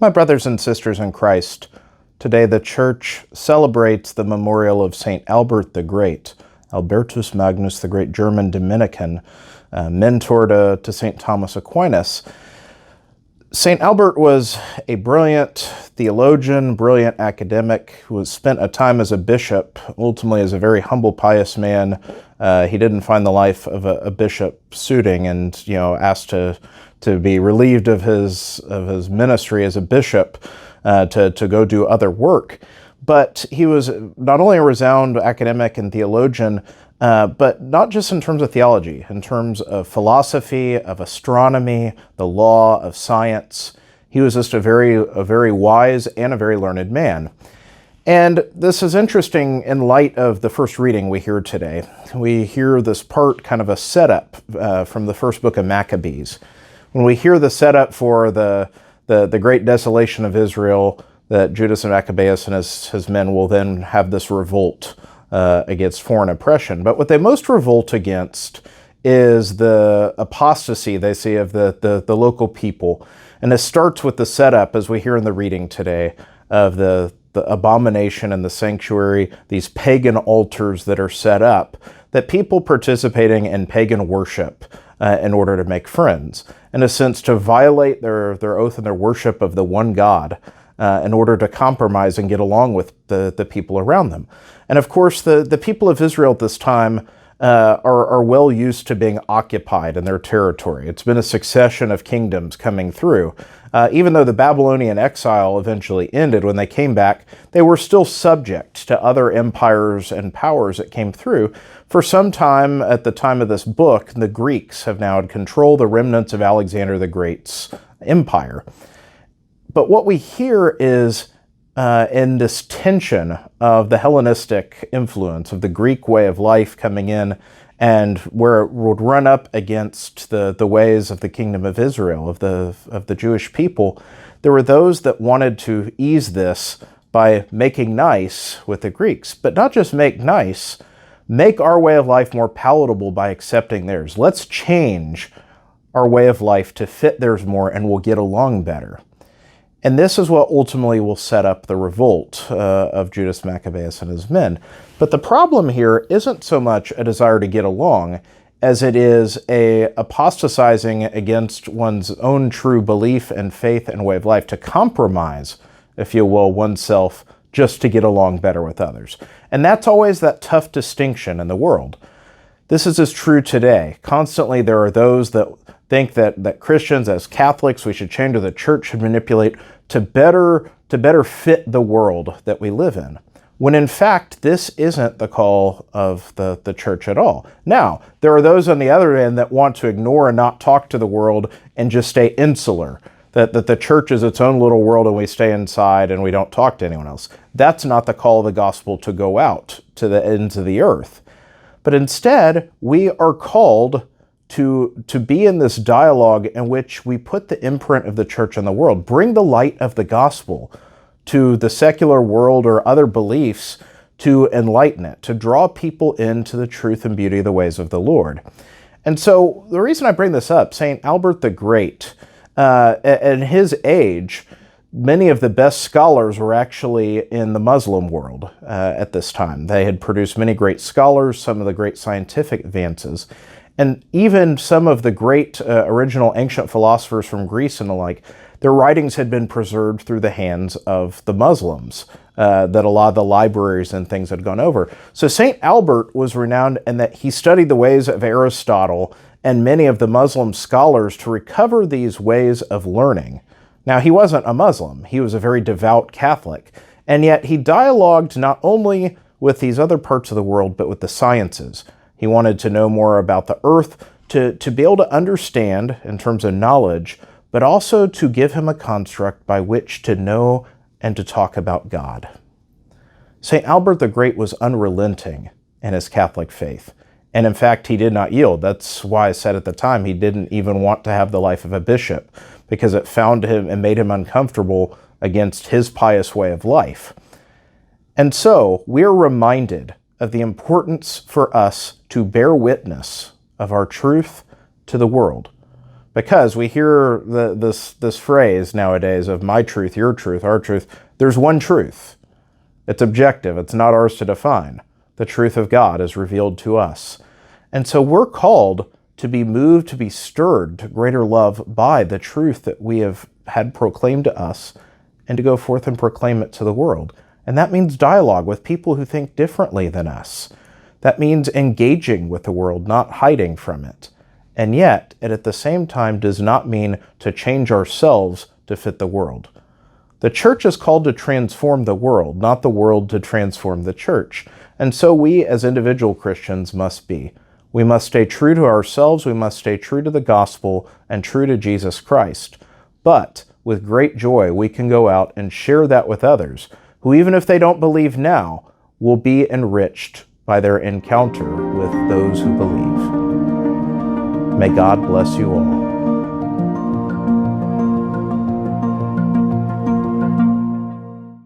My brothers and sisters in Christ, today the Church celebrates the memorial of St. Albert the Great, Albertus Magnus, the great German Dominican, mentor to St. Thomas Aquinas. St. Albert was a brilliant theologian, brilliant academic, who spent a time as a bishop, ultimately as a very humble, pious man. He didn't find the life of a bishop suiting and, asked to be relieved of his ministry as a bishop to go do other work. But he was not only a renowned academic and theologian, but not just in terms of theology, in terms of philosophy, of astronomy, the law, of science. He was just a very wise and a very learned man. And this is interesting in light of the first reading we hear today. We hear this part, kind of a setup from the first book of Maccabees. When we hear the setup for the great desolation of Israel, that Judas and Maccabeus and his men will then have this revolt against foreign oppression. But what they most revolt against is the apostasy, they say, of the local people. And it starts with the setup, as we hear in the reading today, of the abomination in the sanctuary, these pagan altars that are set up, that people participating in pagan worship in order to make friends. In a sense, to violate their oath and their worship of the one God in order to compromise and get along with the people around them. And of course, the people of Israel at this time are well used to being occupied in their territory. It's been a succession of kingdoms coming through. Even though the Babylonian exile eventually ended, when they came back, they were still subject to other empires and powers that came through. For some time, at the time of this book, the Greeks have now had control, the remnants of Alexander the Great's empire. But what we hear is in this tension of the Hellenistic influence, of the Greek way of life coming in, and where it would run up against the ways of the kingdom of Israel, of the Jewish people, there were those that wanted to ease this by making nice with the Greeks. But not just make nice, make our way of life more palatable by accepting theirs. Let's change our way of life to fit theirs more, and we'll get along better. And this is what ultimately will set up the revolt of Judas Maccabeus and his men. But the problem here isn't so much a desire to get along as it is a apostatizing against one's own true belief and faith and way of life, to compromise, if you will, oneself just to get along better with others. And that's always that tough distinction in the world. This is as true today. Constantly there are those that think that Christians, as Catholics, we should change, or the church should manipulate to better fit the world that we live in. When in fact, this isn't the call of the church at all. Now, there are those on the other end that want to ignore and not talk to the world and just stay insular, that the church is its own little world and we stay inside and we don't talk to anyone else. That's not the call of the gospel, to go out to the ends of the earth. But instead, we are called to be in this dialogue in which we put the imprint of the church in the world, bring the light of the gospel to the secular world or other beliefs, to enlighten it, to draw people into the truth and beauty of the ways of the Lord. And so the reason I bring this up, St. Albert the Great, in his age, many of the best scholars were actually in the Muslim world at this time. They had produced many great scholars, some of the great scientific advances. And even some of the great original ancient philosophers from Greece and the like, their writings had been preserved through the hands of the Muslims, that a lot of the libraries and things had gone over. So St. Albert was renowned in that he studied the ways of Aristotle and many of the Muslim scholars to recover these ways of learning. Now, he wasn't a Muslim. He was a very devout Catholic. And yet he dialogued not only with these other parts of the world, but with the sciences. He wanted to know more about the earth, to be able to understand in terms of knowledge, but also to give him a construct by which to know and to talk about God. St. Albert the Great was unrelenting in his Catholic faith. And in fact, he did not yield. That's why I said at the time he didn't even want to have the life of a bishop, because it found him and made him uncomfortable against his pious way of life. And so we are reminded of the importance for us to bear witness of our truth to the world, Because we hear this phrase nowadays of my truth, your truth, our truth. There's one truth. It's objective. It's not ours to define. The truth of God is revealed to us. And so we're called to be moved, to be stirred to greater love by the truth that we have had proclaimed to us, and to go forth and proclaim it to the world. And that means dialogue with people who think differently than us. That means engaging with the world, not hiding from it. And yet, it at the same time does not mean to change ourselves to fit the world. The church is called to transform the world, not the world to transform the church. And so we as individual Christians must be. We must stay true to ourselves, we must stay true to the gospel and true to Jesus Christ. But with great joy, we can go out and share that with others, who even if they don't believe now, will be enriched by their encounter with those who believe. May God bless you all.